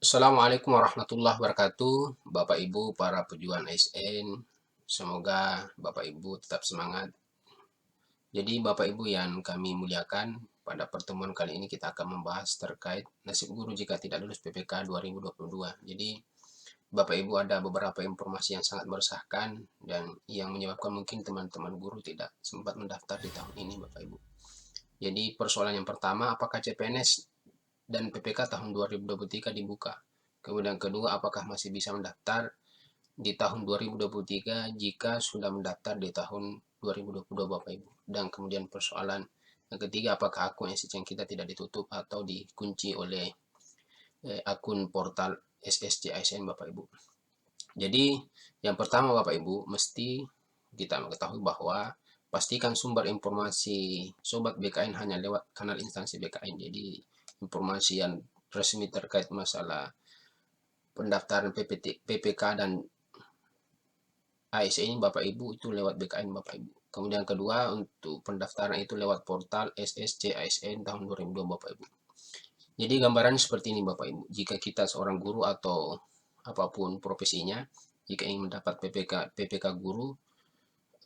Assalamualaikum warahmatullahi wabarakatuh, Bapak Ibu para pejuang ASN. Semoga Bapak Ibu tetap semangat. Jadi Bapak Ibu yang kami muliakan, pada pertemuan kali ini kita akan membahas terkait nasib guru jika tidak lulus PPK 2022. Jadi Bapak Ibu ada beberapa informasi yang sangat meresahkan dan yang menyebabkan mungkin teman-teman guru tidak sempat mendaftar di tahun ini Bapak Ibu. Jadi persoalan yang pertama, apakah CPNS dan PPK tahun 2023 dibuka? Kemudian kedua, apakah masih bisa mendaftar di tahun 2023 jika sudah mendaftar di tahun 2022 Bapak Ibu? Dan kemudian persoalan yang ketiga, apakah akun SSC kita tidak ditutup atau dikunci oleh akun portal SSC ASN Bapak Ibu? Jadi yang pertama Bapak Ibu, mesti kita mengetahui bahwa pastikan sumber informasi Sobat BKN hanya lewat kanal instansi BKN. Jadi informasi yang resmi terkait masalah pendaftaran PPK dan ASN ini Bapak Ibu itu lewat BKN Bapak Ibu. Kemudian kedua, untuk pendaftaran itu lewat portal SSC ASN tahun 2002 Bapak Ibu. Jadi gambarannya seperti ini Bapak Ibu. Jika kita seorang guru atau apapun profesinya, jika ingin mendapat PPK guru,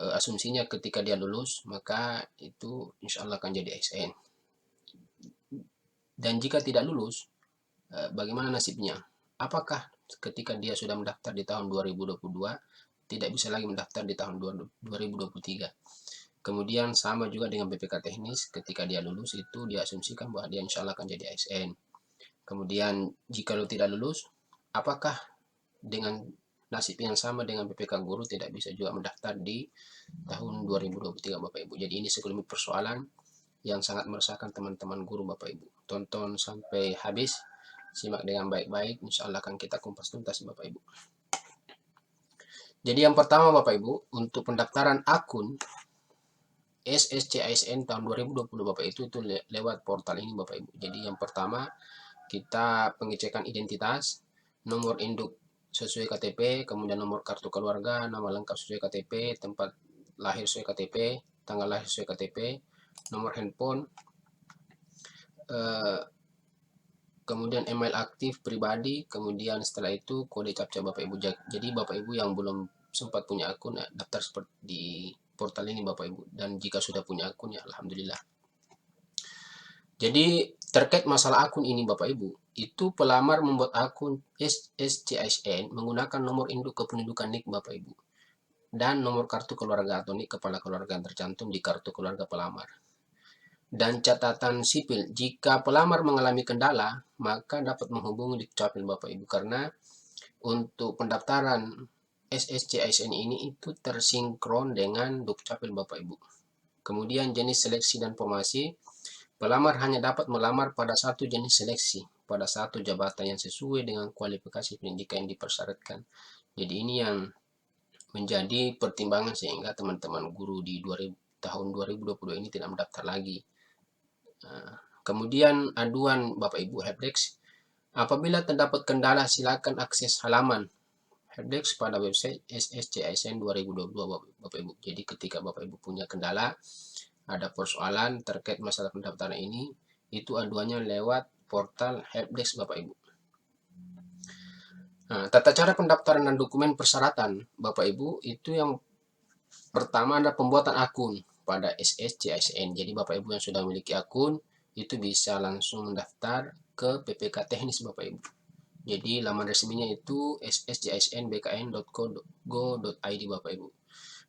asumsinya ketika dia lulus, maka itu insya Allah akan jadi ASN. Dan jika tidak lulus, bagaimana nasibnya? Apakah ketika dia sudah mendaftar di tahun 2022, tidak bisa lagi mendaftar di tahun 2023? Kemudian sama juga dengan PPK teknis, ketika dia lulus itu diasumsikan bahwa dia insya Allah akan jadi ASN. Kemudian jika tidak lulus, apakah dengan nasib yang sama dengan PPK guru tidak bisa juga mendaftar di tahun 2023 Bapak Ibu. Jadi ini sekelumit persoalan yang sangat meresahkan teman-teman guru Bapak Ibu. Tonton sampai habis, simak dengan baik-baik, insya Allah akan kita kumpas tuntas Bapak Ibu. Jadi yang pertama Bapak Ibu, untuk pendaftaran akun SSC ASN tahun 2020 Bapak itu lewat portal ini Bapak Ibu. Jadi yang pertama kita pengecekan identitas, nomor induk sesuai KTP, kemudian nomor kartu keluarga, nama lengkap sesuai KTP, tempat lahir sesuai KTP, tanggal lahir sesuai KTP, nomor handphone, kemudian email aktif pribadi, kemudian setelah itu kode captcha Bapak Ibu. Jadi Bapak Ibu yang belum sempat punya akun, daftar seperti di portal ini Bapak Ibu. Dan jika sudah punya akun ya Alhamdulillah. Jadi terkait masalah akun ini Bapak Ibu, itu pelamar membuat akun SSCSN menggunakan nomor induk kependudukan NIK Bapak Ibu dan nomor kartu keluarga atau NIK kepala keluarga yang tercantum di kartu keluarga pelamar. Dan catatan sipil, jika pelamar mengalami kendala, maka dapat menghubungi Dukcapil Bapak Ibu karena untuk pendaftaran SSCSN ini itu tersinkron dengan Dukcapil Bapak Ibu. Kemudian jenis seleksi dan formasi, pelamar hanya dapat melamar pada satu jenis seleksi, pada satu jabatan yang sesuai dengan kualifikasi pendidikan yang dipersyaratkan. Jadi ini yang menjadi pertimbangan sehingga teman-teman guru di tahun 2022 ini tidak mendaftar lagi. Kemudian aduan Bapak Ibu helpdesk, apabila terdapat kendala silakan akses halaman helpdesk pada website SSCSN 2022 Bapak Ibu. Jadi ketika Bapak Ibu punya kendala, ada persoalan terkait masalah pendaftaran ini, itu aduannya lewat portal helpdesk Bapak Ibu. Nah, tata cara pendaftaran dan dokumen persyaratan Bapak Ibu itu yang pertama ada pembuatan akun pada SSCSN. Jadi Bapak Ibu yang sudah memiliki akun itu bisa langsung mendaftar ke PPK teknis Bapak Ibu. Jadi laman resminya itu sscsnbkn.go.id Bapak Ibu.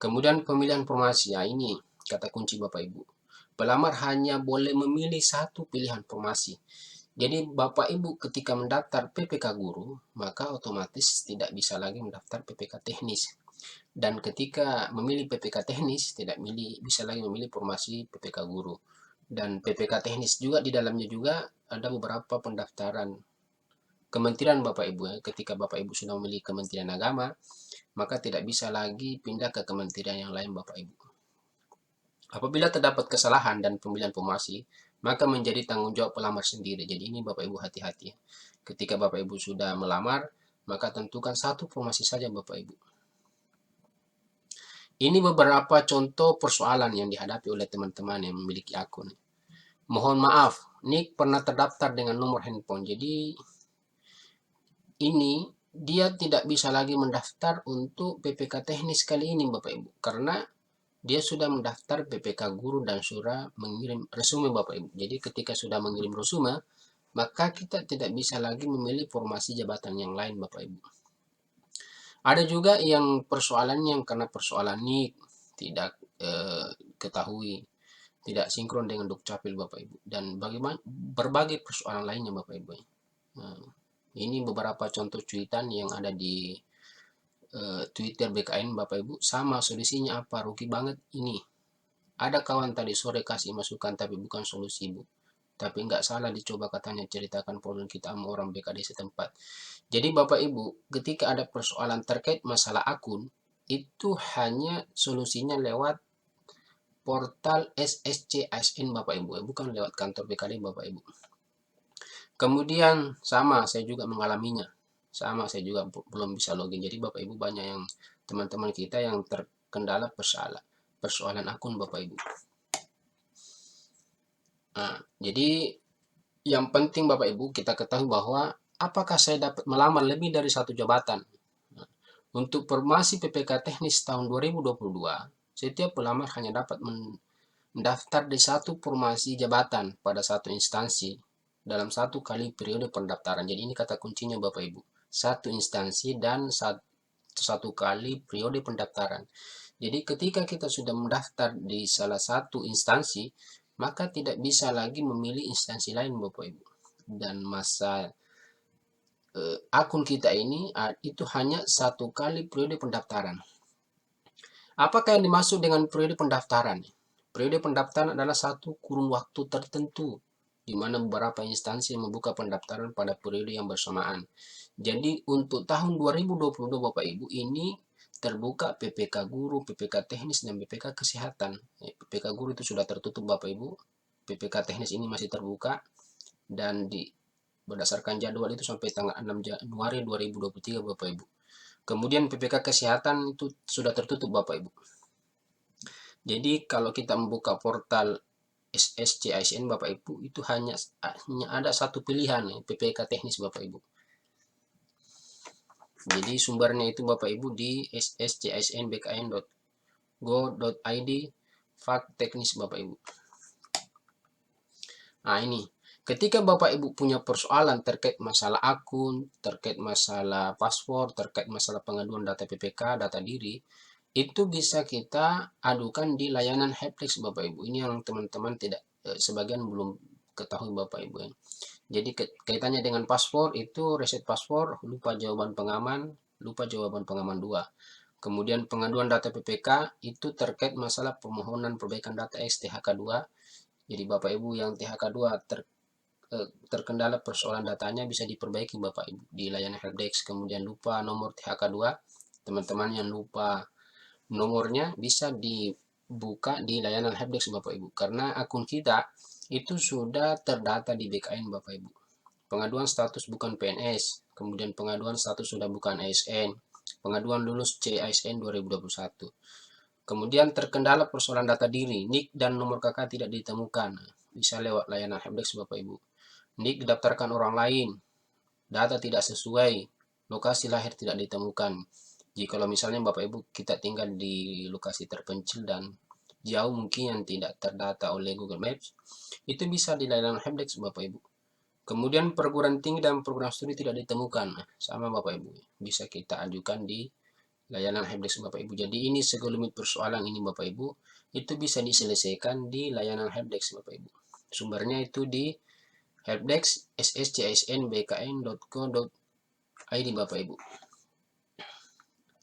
Kemudian pemilihan formasi. Nah, ini kata kunci Bapak Ibu. Pelamar hanya boleh memilih satu pilihan formasi. Jadi Bapak Ibu ketika mendaftar PPK guru, maka otomatis tidak bisa lagi mendaftar PPK teknis. Dan ketika memilih PPK teknis, tidak bisa lagi memilih formasi PPK guru. Dan PPK teknis juga di dalamnya juga ada beberapa pendaftaran kementerian Bapak Ibu. Ketika Bapak Ibu sudah memilih Kementerian Agama, maka tidak bisa lagi pindah ke kementerian yang lain Bapak Ibu. Apabila terdapat kesalahan dan pemilihan formasi, maka menjadi tanggung jawab pelamar sendiri. Jadi ini Bapak Ibu hati-hati. Ketika Bapak Ibu sudah melamar, maka tentukan satu formasi saja Bapak Ibu. Ini beberapa contoh persoalan yang dihadapi oleh teman-teman yang memiliki akun. Mohon maaf, NIK pernah terdaftar dengan nomor handphone. Jadi ini dia tidak bisa lagi mendaftar untuk PPK teknis kali ini Bapak Ibu, karena dia sudah mendaftar PPK guru dan sudah mengirim resume Bapak Ibu. Jadi ketika sudah mengirim resume, maka kita tidak bisa lagi memilih formasi jabatan yang lain Bapak Ibu. Ada juga yang persoalannya karena persoalan NIK tidak ketahui, tidak sinkron dengan Dukcapil Bapak Ibu, dan bagaimana berbagai persoalan lainnya Bapak Ibu. Nah, ini beberapa contoh cuitan yang ada di Twitter BKN Bapak Ibu. Sama solusinya apa? Rugi banget ini. Ada kawan tadi sore kasih masukan tapi bukan solusi Bu. Tapi nggak salah dicoba katanya ceritakan problem kita sama orang BKD setempat. Jadi Bapak Ibu, ketika ada persoalan terkait masalah akun, itu hanya solusinya lewat portal SSC ASN Bapak Ibu, bukan lewat kantor BKD Bapak Ibu. Kemudian sama, saya juga mengalaminya. Sama, saya juga belum bisa login. Jadi Bapak Ibu banyak yang teman-teman kita yang terkendala persoalan akun Bapak Ibu. Nah, jadi yang penting Bapak Ibu kita ketahui bahwa apakah saya dapat melamar lebih dari satu jabatan. Nah, untuk formasi PPK teknis tahun 2022, setiap pelamar hanya dapat mendaftar di satu formasi jabatan pada satu instansi dalam satu kali periode pendaftaran. Jadi ini kata kuncinya Bapak Ibu. Satu instansi dan satu kali periode pendaftaran. Jadi ketika kita sudah mendaftar di salah satu instansi, maka tidak bisa lagi memilih instansi lain Bapak Ibu. Dan masa akun kita ini itu hanya satu kali periode pendaftaran. Apakah yang dimaksud dengan periode pendaftaran? Periode pendaftaran adalah satu kurun waktu tertentu di mana beberapa instansi membuka pendaftaran pada periode yang bersamaan. Jadi untuk tahun 2022 Bapak Ibu ini terbuka PPK guru, PPK teknis, dan PPK kesehatan. PPK guru itu sudah tertutup Bapak Ibu. PPK teknis ini masih terbuka dan berdasarkan jadwal itu sampai tanggal 6 Januari 2023 Bapak Ibu. Kemudian PPK kesehatan itu sudah tertutup Bapak Ibu. Jadi kalau kita membuka portal SSC ASN Bapak Ibu itu hanya ada satu pilihan PPK teknis Bapak Ibu. Jadi sumbernya itu Bapak Ibu di sscisnbkn.go.id fak teknis Bapak Ibu. Nah ini, ketika Bapak Ibu punya persoalan terkait masalah akun, terkait masalah paspor, terkait masalah pengaduan data PPK, data diri, itu bisa kita adukan di layanan helpdesk Bapak Ibu. Ini yang teman-teman tidak sebagian belum ketahui Bapak Ibu ya. Jadi kaitannya dengan paspor itu reset paspor, lupa jawaban pengaman 2. Kemudian pengaduan data PPK itu terkait masalah permohonan perbaikan data STHK 2. Jadi Bapak Ibu yang THK 2 terkendala persoalan datanya bisa diperbaiki Bapak Ibu di layanan helpdesk. Kemudian lupa nomor THK 2, teman-teman yang lupa nomornya bisa dibuka di layanan helpdesk Bapak Ibu, karena akun kita itu sudah terdata di BKN Bapak Ibu. Pengaduan status bukan PNS, kemudian pengaduan status sudah bukan ASN, pengaduan lulus CASN 2021. Kemudian terkendala persoalan data diri, NIK dan nomor KK tidak ditemukan, bisa lewat layanan helpdesk Bapak Ibu. NIK didaftarkan orang lain, data tidak sesuai, lokasi lahir tidak ditemukan. Jika misalnya Bapak Ibu kita tinggal di lokasi terpencil dan jauh mungkin yang tidak terdata oleh Google Maps, itu bisa di layanan helpdesk Bapak Ibu. Kemudian perguruan tinggi dan program studi tidak ditemukan, sama Bapak Ibu, bisa kita ajukan di layanan helpdesk Bapak Ibu. Jadi ini segelumit persoalan ini Bapak Ibu, itu bisa diselesaikan di layanan helpdesk Bapak Ibu. Sumbernya itu di helpdesk sscisnbkn.go.id Bapak Ibu.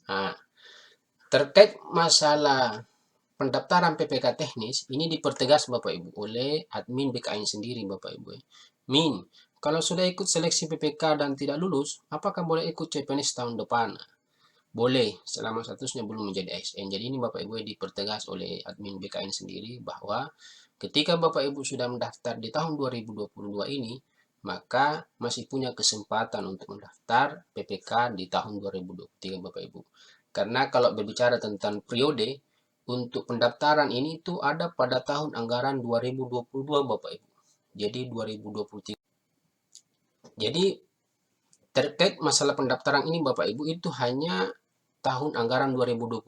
Nah, terkait masalah pendaftaran PPK teknis, ini dipertegas Bapak Ibu oleh admin BKN sendiri Bapak Ibu. Min, kalau sudah ikut seleksi PPK dan tidak lulus, apakah boleh ikut CPNS tahun depan? Boleh, selama statusnya belum menjadi ASN. Jadi ini Bapak Ibu dipertegas oleh admin BKN sendiri bahwa ketika Bapak Ibu sudah mendaftar di tahun 2022 ini, maka masih punya kesempatan untuk mendaftar PPK di tahun 2023 Bapak Ibu. Karena kalau berbicara tentang periode, untuk pendaftaran ini itu ada pada tahun anggaran 2022 Bapak Ibu. Jadi 2023. Jadi Terkait masalah pendaftaran ini Bapak Ibu itu hanya tahun anggaran 2022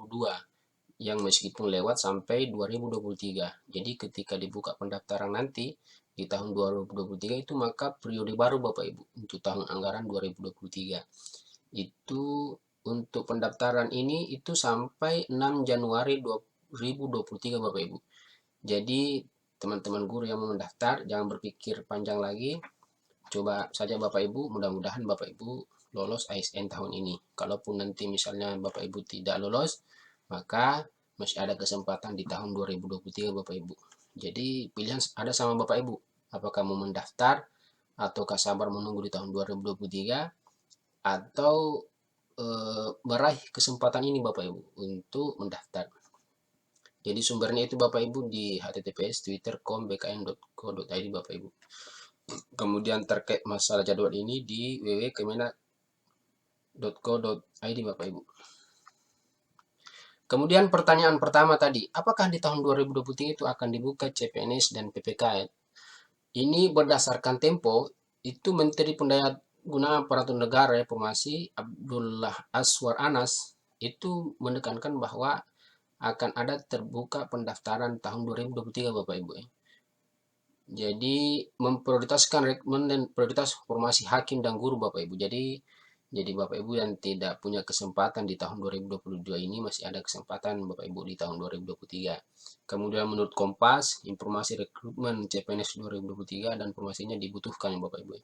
yang meskipun lewat sampai 2023. Jadi ketika dibuka pendaftaran nanti di tahun 2023 itu maka periode baru Bapak Ibu untuk tahun anggaran 2023. Itu untuk pendaftaran ini itu sampai 6 Januari 2023 Bapak Ibu. Jadi teman-teman guru yang mau mendaftar jangan berpikir panjang lagi. Coba saja Bapak Ibu, mudah-mudahan Bapak Ibu lolos ASN tahun ini. Kalaupun nanti misalnya Bapak Ibu tidak lolos, maka masih ada kesempatan di tahun 2023 Bapak Ibu. Jadi pilihan ada sama Bapak Ibu. Apakah mau mendaftar ataukah sabar menunggu di tahun 2023 atau meraih kesempatan ini Bapak Ibu untuk mendaftar. Jadi sumbernya itu Bapak Ibu di https twitter.com.bkn.co.id Bapak Ibu. Kemudian terkait masalah jadwal ini di www.kemenak.co.id Bapak Ibu. Kemudian pertanyaan pertama tadi, apakah di tahun 2023 itu akan dibuka CPNS dan PPK? Ini berdasarkan Tempo, itu Menteri Pendayaan Aparatur Negara Reformasi Abdullah Aswar Anas itu menekankan bahwa akan ada terbuka pendaftaran tahun 2023 Bapak Ibu. Jadi memprioritaskan rekrutmen dan prioritas formasi hakim dan guru Bapak Ibu. Jadi Bapak Ibu yang tidak punya kesempatan di tahun 2022 ini masih ada kesempatan Bapak Ibu di tahun 2023. Kemudian menurut Kompas, informasi rekrutmen CPNS 2023 dan formasinya dibutuhkan Bapak Ibu.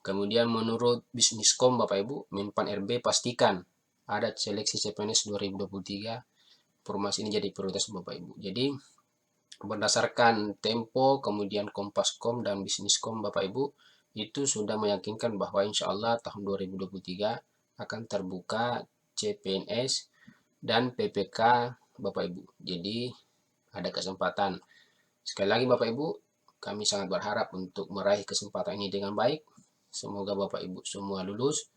Kemudian menurut Bisniskom Bapak Ibu, Menpan RB pastikan ada seleksi CPNS 2023. Formasi ini jadi prioritas Bapak Ibu. Jadi berdasarkan Tempo, kemudian Kompaskom dan Bisniskom Bapak Ibu, itu sudah meyakinkan bahwa insya Allah tahun 2023 akan terbuka CPNS dan PPK Bapak Ibu. Jadi ada kesempatan. Sekali lagi Bapak Ibu, kami sangat berharap untuk meraih kesempatan ini dengan baik. Semoga Bapak Ibu semua lulus.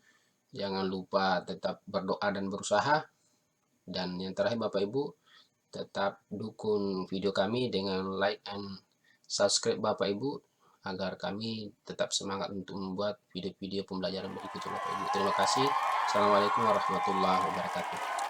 Jangan lupa tetap berdoa dan berusaha. Dan yang terakhir Bapak Ibu, tetap dukung video kami dengan like and subscribe Bapak Ibu agar kami tetap semangat untuk membuat video-video pembelajaran berikutnya Bapak Ibu. Terima kasih. Assalamualaikum warahmatullahi wabarakatuh.